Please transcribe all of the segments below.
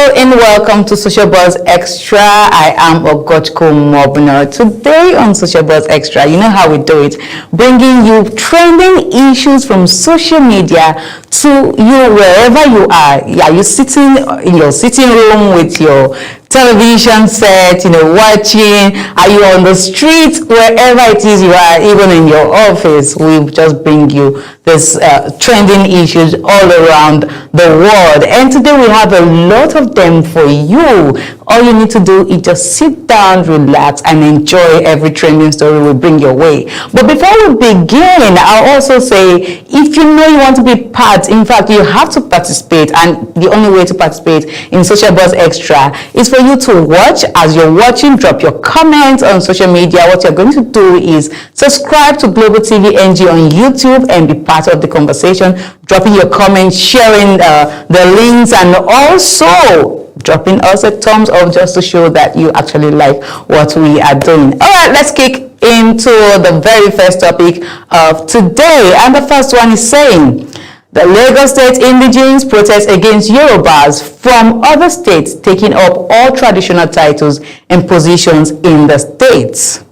And welcome to Social Buzz Extra. I am Ogotko Mobner. Today on Social Buzz Extra, you know how we do it, bringing you trending issues from social media to you wherever you are. Are you sitting in your sitting room with your television set, watching? Are you on the street? Wherever it is you are, even in your office, we just bring you this trending issues all around the world. And today we have a lot of them for you. All you need to do is just sit down, relax, and enjoy every trending story we bring your way. But before we begin, I'll also say, if you know you want to be part, in fact, you have to participate. And the only way to participate in Social Buzz Extra is for you to watch. As you're watching, drop your comments on social media. What you're going to do is subscribe to Global TV NG on YouTube and be part of the conversation, dropping your comments, sharing the links, and also dropping us a thumbs up just to show that you actually like what we are doing. All right, let's kick into the very first topic of today. And the first one is saying, the Lagos State Indegenes protest against Yorubas from other states taking up all traditional titles and positions in the states.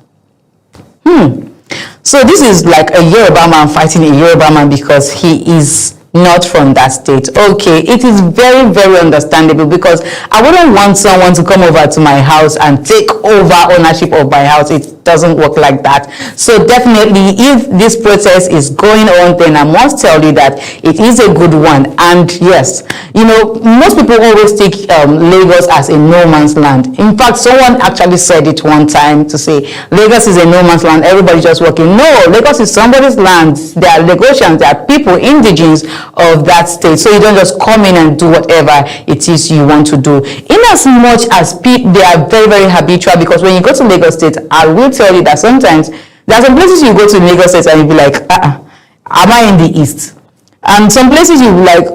So this is like a Yoruba man fighting a Yoruba man because he is not from that state. Okay, it is very, very understandable, because I wouldn't want someone to come over to my house and take over ownership of my house. It doesn't work like that. So definitely, if this process is going on, then I must tell you that it is a good one. And yes, most people always take Lagos as a no man's land. In fact, someone actually said it one time to say Lagos is a no man's land, everybody just working. No, Lagos is somebody's land. There are Lagosians, there are people, Indigenes of that state. So you don't just come in and do whatever it is you want to do. In as much as people, they are very, very habitual, because when you go to Lagos State, I will tell you that sometimes there are some places you go to Lagos State and you'll be like, am I in the east? And some places you'll be like,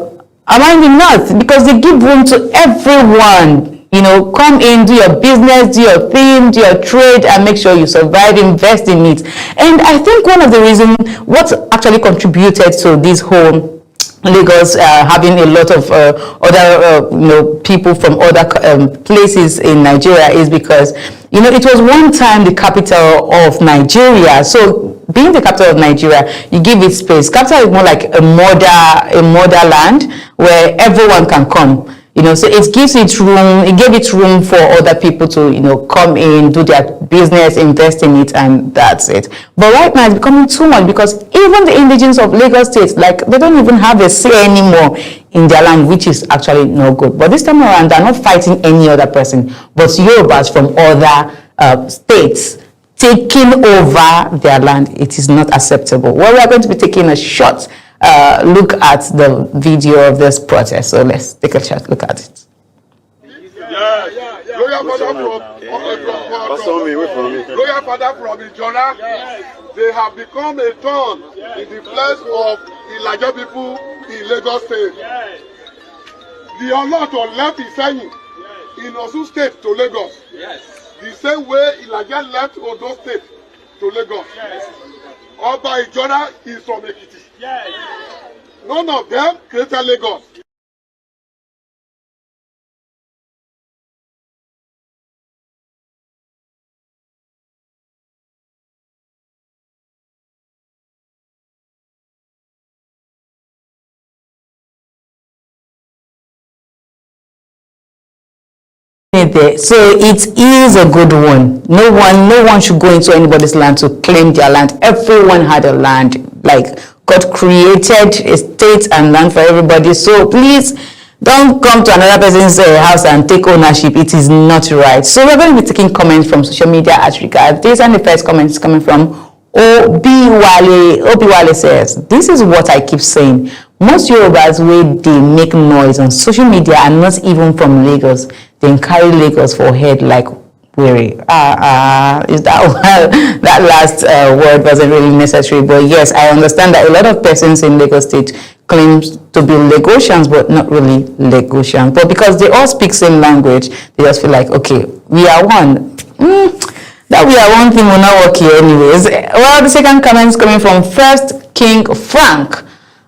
am I in the north? Because they give room to everyone. Come in, do your business, do your thing, do your trade, and make sure you survive, invest in it. And I think one of the reasons, what actually contributed to this whole Lagos having a lot of other people from other places in Nigeria is because it was one time the capital of Nigeria. So being the capital of Nigeria, you give it space. Capital is more like a motherland where everyone can come. So it gives it room. It gave it room for other people to come in, do their business, invest in it, and that's it. But right now it's becoming too much, because even the Indigenes of Lagos State, they don't even have a say anymore in their land, which is actually no good. But this time around, they're not fighting any other person, but Yorubas from other states taking over their land. It is not acceptable. Well, we are going to be taking a short look at the video of this protest. So let's take a short look at it. Royal father from Ijona, they have become a thorn in the flesh of the larger people in Lagos State. The Olorun left Iseyin in Osun State to Lagos. The same way Elijah left Ondo State to Lagos. Oba Ijona is from Ekiti. None of them created Lagos. So it is a good one. No one should go into anybody's land to claim their land. Everyone had a land. Like, God created a state and land for everybody. So please don't come to another person's house and take ownership. It is not right. So we're going to be taking comments from social media as regards this, and the first comment is coming from Obiwale says, this is what I keep saying. Most Yorubas, where they make noise on social media, are not even from Lagos. They carry Lagos for head like weary. Is that that last word wasn't really necessary? But yes, I understand that a lot of persons in Lagos State claims to be Lagosians, but not really Lagosians. But because they all speak same language, they just feel like, okay, we are one. That we are one thing will not work here anyways. Well, the second comment is coming from First King Frank.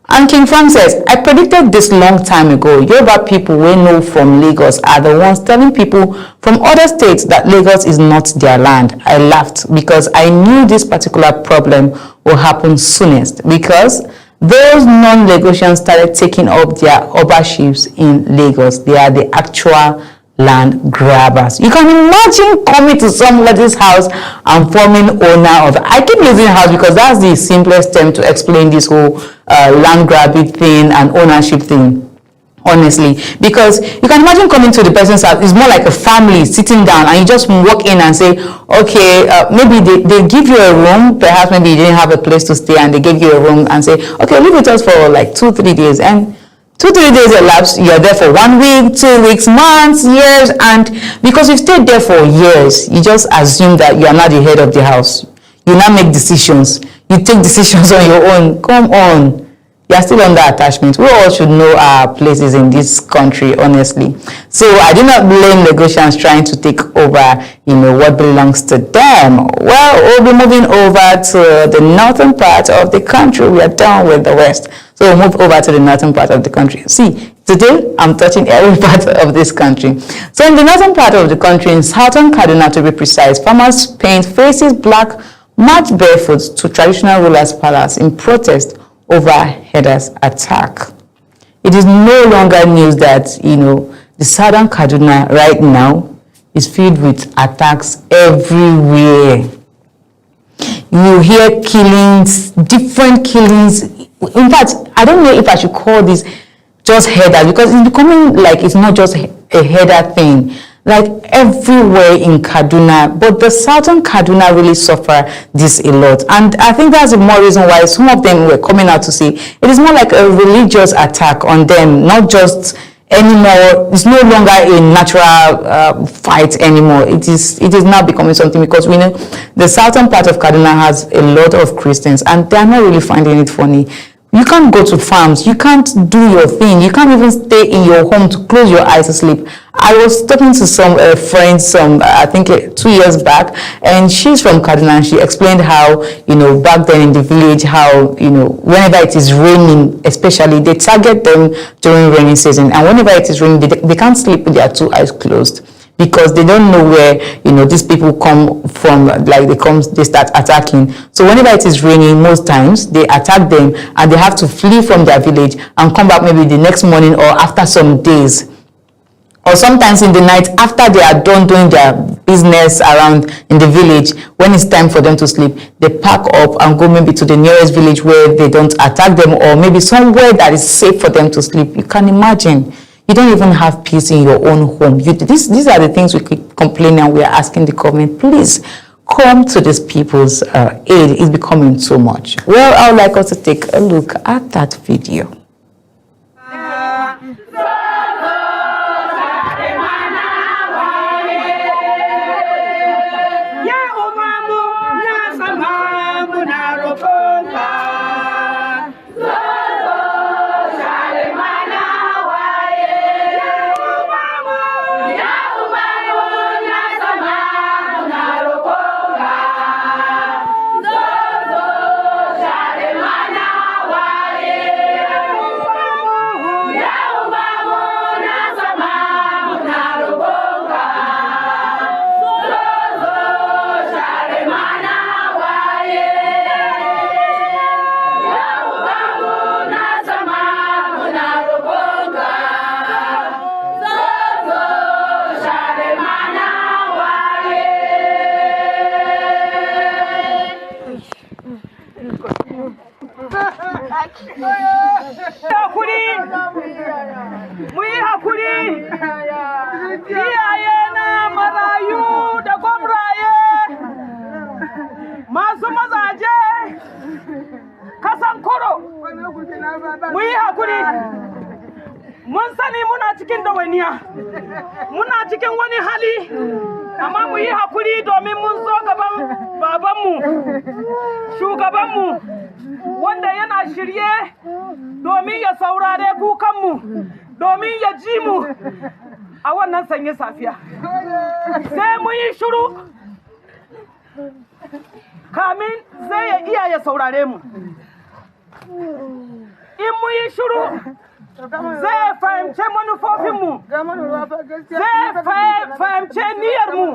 And King Frank says, I predicted this long time ago. Yoruba people we know from Lagos are the ones telling people from other states that Lagos is not their land. I laughed because I knew this particular problem will happen soonest because those non-Lagosians started taking up their Obaships in Lagos. They are the actual land grabbers. You can imagine coming to somebody's house and forming owner of. I keep using house because that's the simplest term to explain this whole land grabbing thing and ownership thing. Honestly, because you can imagine coming to the person's house, it's more like a family sitting down and you just walk in and say, okay, maybe they give you a room, perhaps maybe you didn't have a place to stay and they gave you a room and say, okay, live with us for like 2-3 days, and 2-3 days elapsed, you're there for 1 week, 2 weeks, months, years, and because you've stayed there for years, you just assume that you are not the head of the house. You now make decisions. You take decisions on your own. Come on. You are still under attachment. We all should know our places in this country, honestly. So I do not blame Lagosians trying to take over, what belongs to them. Well, we'll be moving over to the northern part of the country. We are done with the west. So we'll move over to the northern part of the country. See, today I'm touching every part of this country. So in the northern part of the country, in southern Kaduna to be precise, farmers paint faces black, march barefoot to traditional rulers' palace in protest over herders' attack. It is no longer news that, the southern Kaduna right now is filled with attacks everywhere. You hear killings, different killings. In fact, I don't know if I should call this just herders because it's becoming like it's not just a herder thing. Like everywhere in Kaduna, but the southern Kaduna really suffer this a lot. And I think that's the more reason why some of them were coming out to say it is more like a religious attack on them, not just anymore. It's no longer a natural fight anymore. It is now becoming something because we know the southern part of Kaduna has a lot of Christians and they're not really finding it funny. You can't go to farms. You can't do your thing. You can't even stay in your home to close your eyes to sleep. I was talking to some friends, I think 2 years back, and she's from Kaduna. And she explained how, back then in the village, how, whenever it is raining, especially, they target them during rainy season. And whenever it is raining, they can't sleep with their 2 eyes closed, because they don't know where these people come from. Like they start attacking. So whenever it is raining, most times they attack them and they have to flee from their village and come back maybe the next morning or after some days, or sometimes in the night after they are done doing their business around in the village. When it's time for them to sleep, they pack up and go maybe to the nearest village where they don't attack them, or maybe somewhere that is safe for them to sleep. You can imagine. You don't even have peace in your own home. These are the things we keep complaining, and we are asking the government, please come to these people's aid. It's becoming too much. Well, I would like us to take a look at that video. Mun sani muna cikin dawaniya, muna cikin wani hali, amma mu yi hakuri domin mun zo gaban babanmu, shugabanmu, wanda yana shirye domin ya saurare kukanmu, domin ya ji mu a wannan sanye safiya. Sai mu yi shiru kamin sai ya iya ya saurare mu. in mu yi shiru zai fahimce manufofinmu, zai fahimce niyyarmu,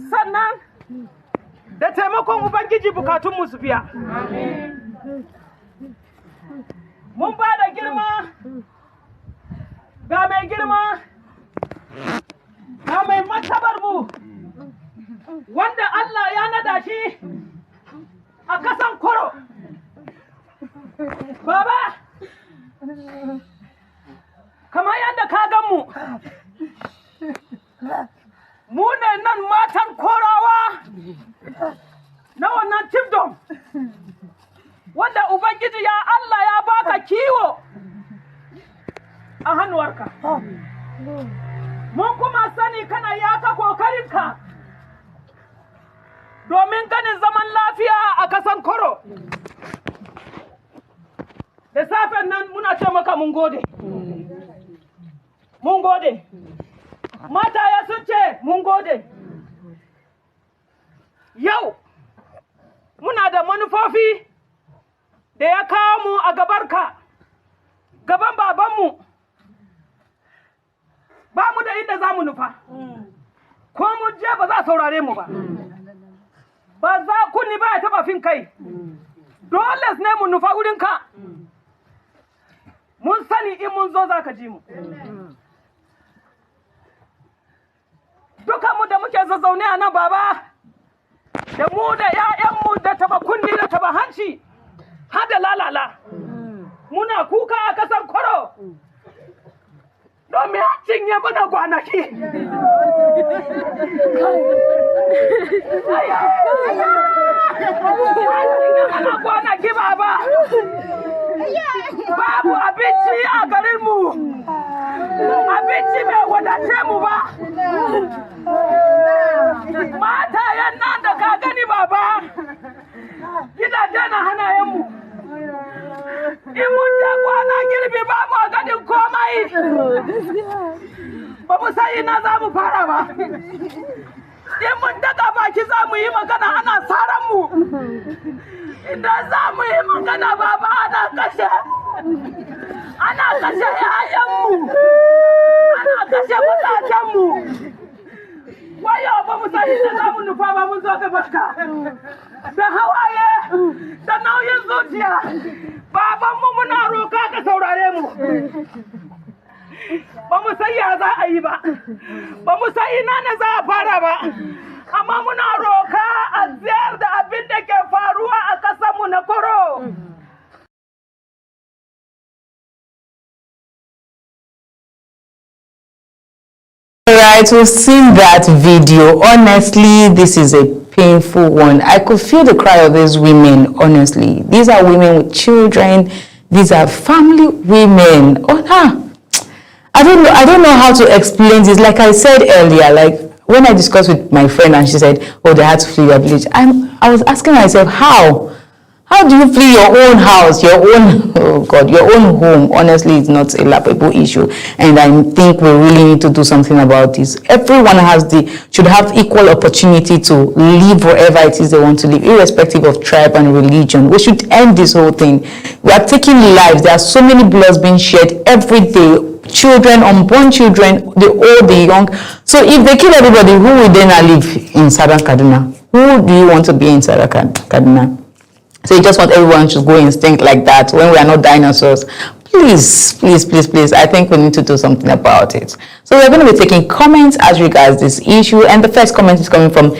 sannan da taimakon Ubangiji bukatunmu su biya. Mun ba da girma ga mai girma, ga mai martabarmu, wanda Allah ya nada shi a kasan Koro. Baba, kamar yadda ka gan mu ne nan matan Korawa na wannan chiefdom, wanda Ubangiji ya Allah ya baka kiwo a hannuwarka. Mun kuma sani kana yaka kokarinka domin ganin zaman lafiya a kasan Koro. Da safen nan muna ce maka mun gode. Mun gode. Mataya sun ce mun gode. Yau muna da manufofi da ya kawo mu a gabarka, gaban babanmu. Ba mu da inda za mu nufa. Ko mun je ba za a saurare mu ba. Ba za kunni ba ya taba fin kai. Dole ne mu nufa wurinka. Mun sani in mun zo za ka ji mu. Dukanmu da muke zazzaune a nan baba, da mu da ‘ya'yanmu da taba kunni da taba hanci, har da lalala. Muna kuka a ƙasar Koro. Domin a cinye mana kwanaki. Ana kwanaki baba. Babu abinci a garinmu. Abinci bai wadace mu ba. Matayen nan da ka gani baba. Gidaje na hanayenmu. In mun je kwana girbi ba mu ganin komai. Ba mu san ina za mu fara ba. In mun daga baki za mu yi magana ana saran mu. Idan za mu yi magana baba ana kashe. Ana kashe ‘ya'yanmu. Ana kashe mazajenmu. Wayo ba mu san ina za mu nufa ba mun zo gabarka. Da hawaye, da nauyin zuciya. Babanmu muna roka ka saurare mu. Ba mu san ya za a yi ba. Ba mu san ina ne za a fara ba. Amma muna roka a ziyar da abin da ke faruwa a ƙasarmu na Koro. Alright, we've seen that video. Honestly, this is a painful one. I could feel the cry of these women, honestly. These are women with children. These are family women. I don't know how to explain this. Like I said earlier, like when I discussed with my friend and she said, oh, they had to flee their village. I was asking myself, how? How do you flee your own house, your own, oh God, your own home? Honestly, it's not a laughable issue. And I think we really need to do something about this. Everyone should have equal opportunity to live wherever it is they want to live, irrespective of tribe and religion. We should end this whole thing. We are taking lives. There are so many bloods being shed every day. Children, unborn children, the old, the young. So if they kill everybody, who will then live in Southern Kaduna? Who do you want to be in Southern Kaduna? So you just want everyone to go instinct like that when we are not dinosaurs. Please, please, please, please. I think we need to do something about it. So we're going to be taking comments as regards this issue. And the first comment is coming from,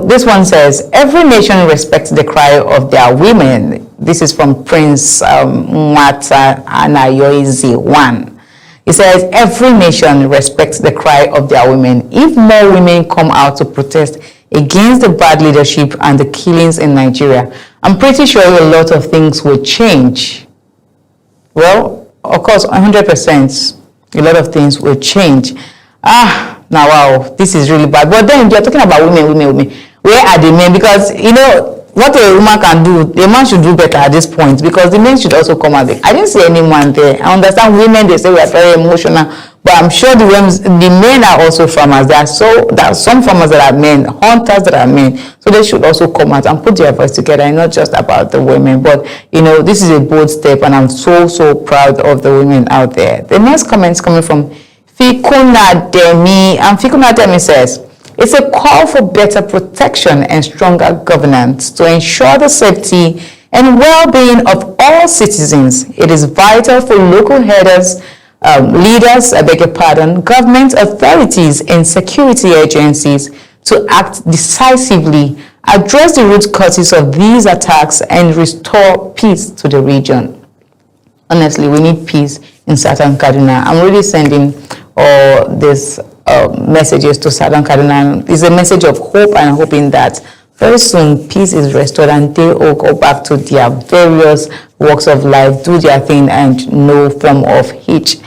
this one says, every nation respects the cry of their women. This is from Prince Mwata Anayoizi 1. He says, every nation respects the cry of their women. If more women come out to protest against the bad leadership and the killings in Nigeria, I'm pretty sure a lot of things will change. Well, of course, 100%, a lot of things will change. Now, wow, this is really bad. But then you're talking about women. Where are the men? Because, what a woman can do, the man should do better at this point, because the men should also come out there. I didn't see any man there. I understand women, they say we are very emotional, but I'm sure the men are also farmers. There are some farmers that are men, hunters that are men, so they should also come out and put their voice together, and not just about the women. But this is a bold step, and I'm so proud of the women out there. The next comment is coming from Fikuna Demi, and Fikuna Demi says, it's a call for better protection and stronger governance to ensure the safety and well-being of all citizens. It is vital for local leaders, government authorities and security agencies to act decisively, address the root causes of these attacks, and restore peace to the region. Honestly, we need peace in Southern Kaduna. I'm really sending all these messages to Southern Kaduna. It's a message of hope, and hoping that very soon peace is restored and they all go back to their various walks of life, do their thing, and no form of hitch.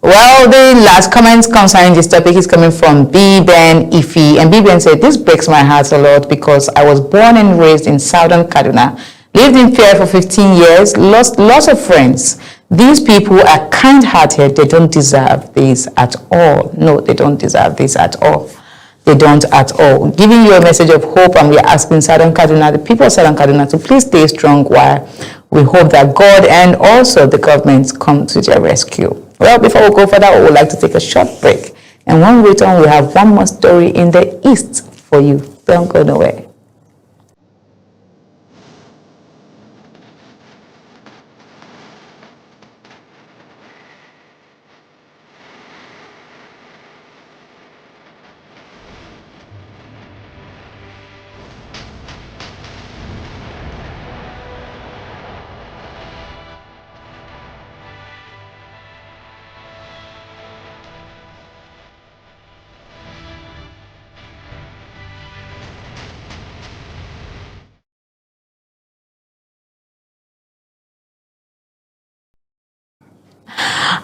Well, the last comment concerning this topic is coming from B-Ben Ifi, and B-Ben said, this breaks my heart a lot because I was born and raised in Southern Kaduna, lived in Pierre for 15 years, lost lots of friends. These people are kind-hearted. They don't deserve this at all. No, they don't deserve this at all. They don't at all. Giving you a message of hope, and we are asking Southern Kaduna, the people of Southern Kaduna, to please stay strong while we hope that God and also the government come to their rescue. Well, before we go further, we would like to take a short break. And when we return, we have one more story in the East for you. Don't go nowhere.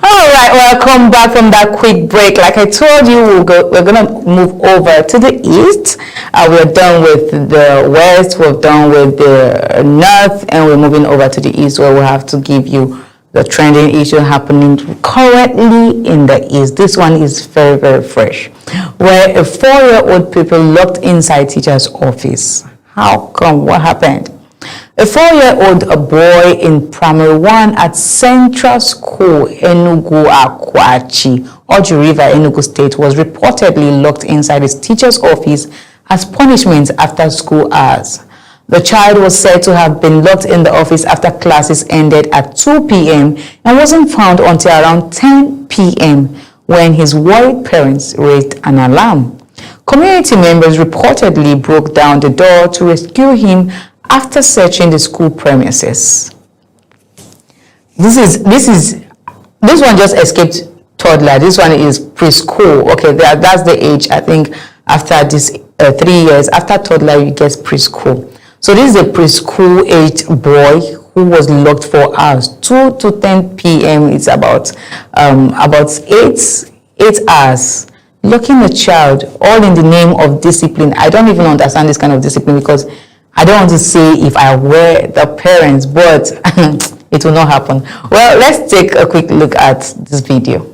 All right, welcome back from that quick break. Like I told you, we're going to move over to the east. We're done with the west, we're done with the north, and we're moving over to the east, where we have to give you the trending issue happening currently in the east. This one is very fresh, where a 4-year-old people locked inside teacher's office. How come? What happened? A 4-year-old boy in primary 1 at Central School, Enugu Akwachi, Oji River, Enugu State, was reportedly locked inside his teacher's office as punishment after school hours. The child was said to have been locked in the office after classes ended at 2 p.m. and wasn't found until around 10 p.m. when his worried parents raised an alarm. Community members reportedly broke down the door to rescue him after searching the school premises. This one just escaped toddler. This one is preschool. Okay, that's the age. I think after this 3 years, after toddler, you get preschool. So this is a preschool age boy who was locked for hours, 2 to 10 p.m. It's about 8 hours. Locking the child, all in the name of discipline. I don't even understand this kind of discipline, because I don't want to say if I were the parents, but it will not happen. Well, let's take a quick look at this video.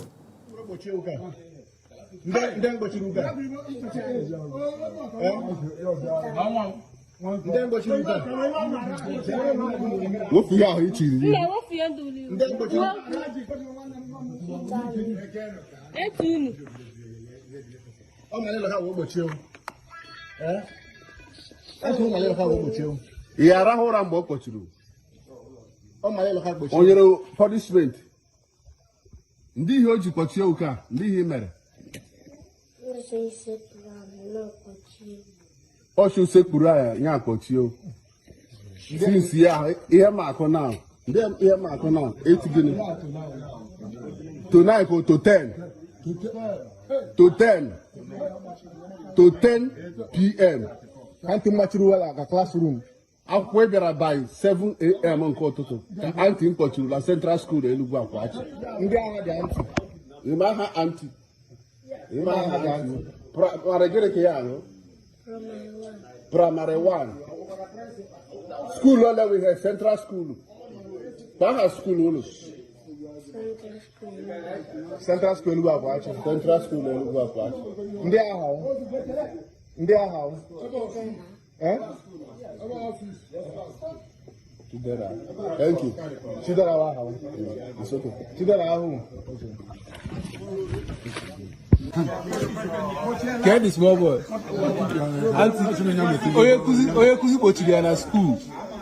Onyere punishment. Ndị ihe o ji kpọchie ụka, ndị ihe mere. Ọchụ sekpuru ya nya kpọchie. Since ya ihe ma akọ now. Ndị ihe ma akọ now 8 gini. Tonight go to 10. To 10 p.m. Anti machirula ka classroom. Akwụkwọ bịara by 7 a.m. nke ụtụtụ. Anti mkpọchiri na Central School Enugu Akwachi. Ndị agha dị anti. Ịma ha anti. Ịma ha dị anti. Primary gịnị ka ya anụ? Primary 1. School all we have central school. What school only? Central school we have watch. Central school we have watch. India how? Eh? Thank you. Chidera how? It's okay. Chidera how? Get the small boy. Oye kuzi pochidi na school.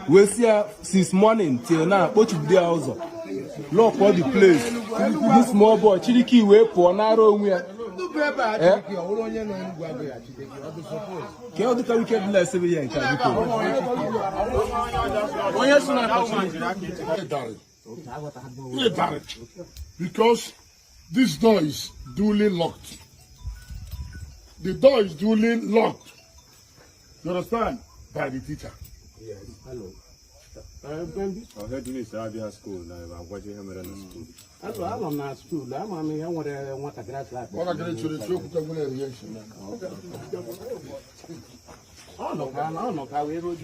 We see her since morning till now. Pochidi there also. Lock all the place. This small boy, Chidiki we for narrow we. Can you do weekend less every year? Because this door is duly locked. The door is duly locked. You understand? By the teacher. Yes. Hello. I heard you need to have school now. I'm watching him in school. I'm not school. I'm I want a grass like. What I get into the show, I'm going to reaction. Oh no, I will do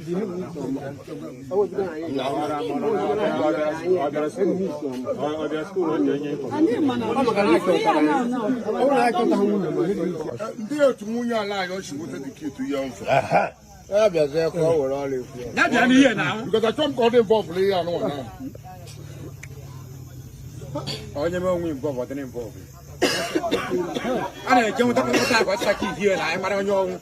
because I can't got involved later now. Oh, you know, we involved. What involved? I don't know what's here. I'm on your.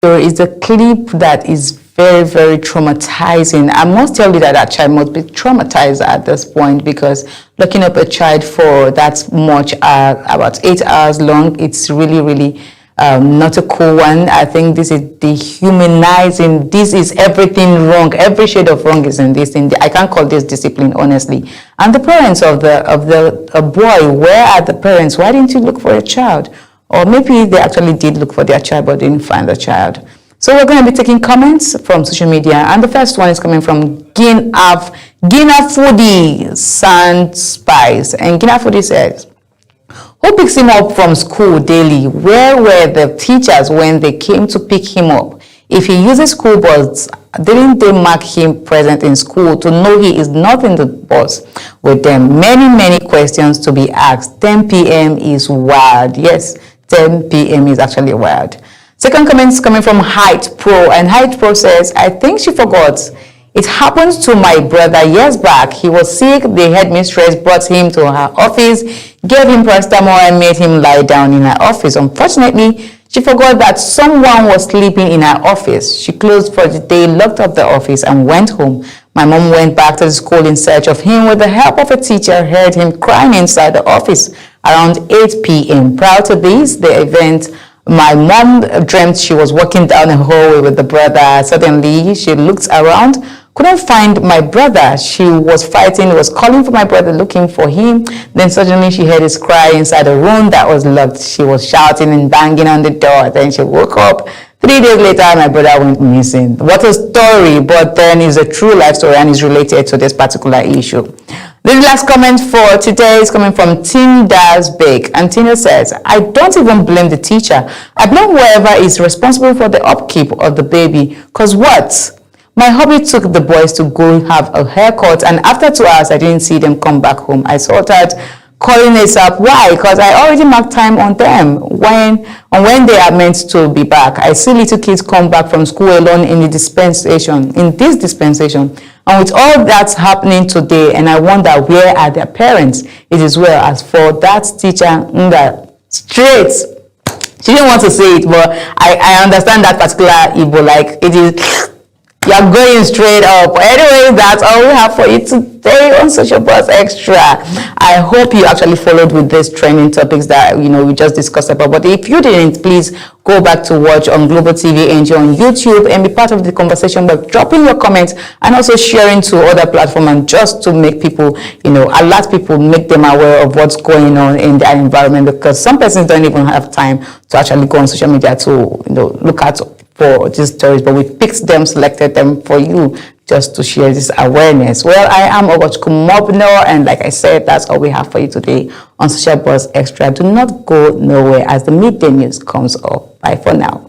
There is a clip that is very, very traumatizing. I must tell you that that child must be traumatized at this point, because looking up a child for that much, about 8 hours long, it's really, really not a cool one. I think this is dehumanizing. This is everything wrong. Every shade of wrong is in this thing. I can't call this discipline, honestly. And the parents of the boy, where are the parents? Why didn't you look for a child? Or maybe they actually did look for their child but didn't find the child. So we're going to be taking comments from social media, and the first one is coming from Gina Foodie Sand Spice. And Gina Foodie says, who picks him up from school daily? Where were the teachers when they came to pick him up? If he uses school bus, didn't they mark him present in school to know he is not in the bus with them? Many, many questions to be asked. 10 p.m. is wild. Yes, 10 p.m. is actually wild. Second comment is coming from Height Pro, and Height Pro says, I think she forgot. It happened to my brother years back. He was sick. The headmistress brought him to her office, gave him paracetamol, and made him lie down in her office. Unfortunately, she forgot that someone was sleeping in her office. She closed for the day, locked up the office, and went home. My mom went back to the school in search of him. With the help of a teacher, heard him crying inside the office around 8 p.m. Prior to this, the event, my mom dreamt she was walking down a hallway with the brother. Suddenly, she looked around, couldn't find my brother. She was fighting, was calling for my brother, looking for him. Then suddenly she heard his cry inside a room that was locked. She was shouting and banging on the door. Then she woke up. 3 days later, my brother went missing. What a story, but then it's a true life story and is related to this particular issue. The last comment for today is coming from Tinda's Bake, and Tina says, I don't even blame the teacher. I blame whoever is responsible for the upkeep of the baby. Because what? My hubby took the boys to go have a haircut, and after 2 hours, I didn't see them come back home. I started calling this up. Why? Because I already marked time on them when they are meant to be back. I see little kids come back from school alone in this dispensation. And with all that's happening today, and I wonder, where are their parents? It is well. As for that teacher, straight. She didn't want to say it, but I understand that particular Igbo, like it is. You're going straight up. Anyway, that's all we have for you today on Social Buzz Extra. I hope you actually followed with these trending topics that we just discussed about. But if you didn't, please go back to watch on Global TV NG on YouTube and be part of the conversation by dropping your comments and also sharing to other platforms, and just to make people, alert people, make them aware of what's going on in their environment, because some persons don't even have time to actually go on social media to look at for these stories, but we picked them, selected them for you just to share this awareness. Well, I am Ogochkumobno, and like I said, that's all we have for you today on Social Buzz Extra. Do not go nowhere as the midday news comes up. Bye for now.